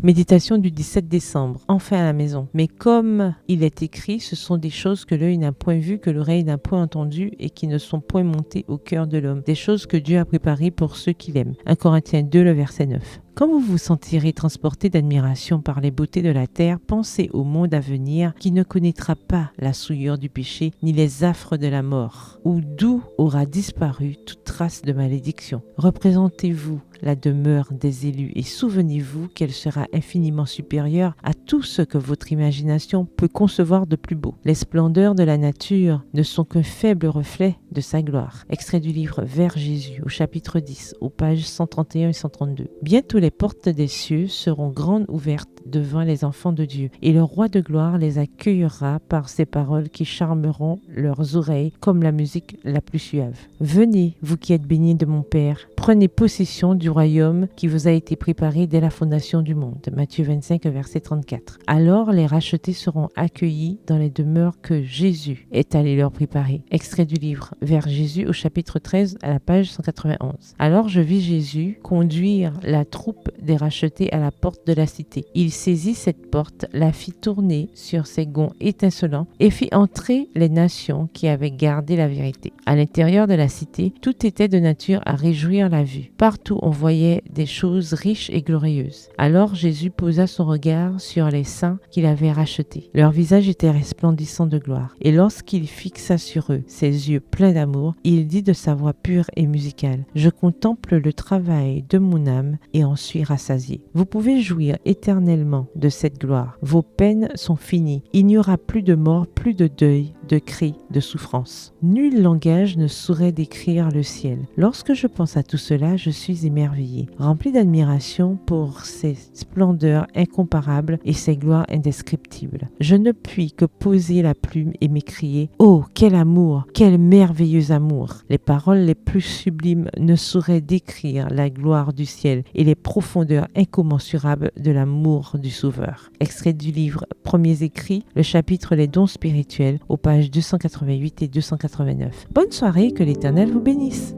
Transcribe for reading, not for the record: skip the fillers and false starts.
Méditation du 17 décembre, enfin à la maison. Mais comme il est écrit, ce sont des choses que l'œil n'a point vues, que l'oreille n'a point entendues et qui ne sont point montées au cœur de l'homme. Des choses que Dieu a préparées pour ceux qui l'aiment. 1 Corinthiens 2, le verset 9. Quand vous vous sentirez transporté d'admiration par les beautés de la terre, pensez au monde à venir qui ne connaîtra pas la souillure du péché ni les affres de la mort, où d'où aura disparu toute trace de malédiction. Représentez-vous la demeure des élus et souvenez-vous qu'elle sera infiniment supérieure à tout ce que votre imagination peut concevoir de plus beau. Les splendeurs de la nature ne sont qu'un faible reflet de sa gloire. Extrait du livre Vers Jésus au chapitre 10, aux pages 131 et 132. Bientôt les portes des cieux seront grandes ouvertes devant les enfants de Dieu et le roi de gloire les accueillera par ces paroles qui charmeront leurs oreilles comme la musique la plus suave. Venez, vous qui êtes bénis de mon Père, prenez possession du royaume qui vous a été préparé dès la fondation du monde. Matthieu 25, verset 34. Alors les rachetés seront accueillis dans les demeures que Jésus est allé leur préparer. Extrait du livre Vers Jésus au chapitre 13 à la page 191. Alors je vis Jésus conduire la troupe des rachetés à la porte de la cité. Il saisit cette porte, la fit tourner sur ses gonds étincelants et fit entrer les nations qui avaient gardé la vérité. À l'intérieur de la cité, tout était de nature à réjouir la vue. Partout on voyait des choses riches et glorieuses. Alors Jésus posa son regard sur les saints qu'il avait rachetés. Leur visage était resplendissant de gloire. Et lorsqu'il fixa sur eux ses yeux pleins d'amour, il dit de sa voix pure et musicale: Je contemple le travail de mon âme et en suis rassasié. Vous pouvez jouir éternellement de cette gloire. Vos peines sont finies. Il n'y aura plus de mort, plus de deuil, de cris, de souffrance. Nul langage ne saurait décrire le ciel. Lorsque je pense à tout cela, je suis émerveillé, rempli d'admiration pour ses splendeurs incomparables et ses gloires indescriptibles. Je ne puis que poser la plume et m'écrier: Oh, quel amour, quel merveilleux amour! Les paroles les plus sublimes ne sauraient décrire la gloire du ciel et les profondeurs incommensurables de l'amour du Sauveur. Extrait du livre Premiers écrits, le chapitre Les dons spirituels, aux pages 288 et 289. Bonne soirée, que l'Éternel vous bénisse.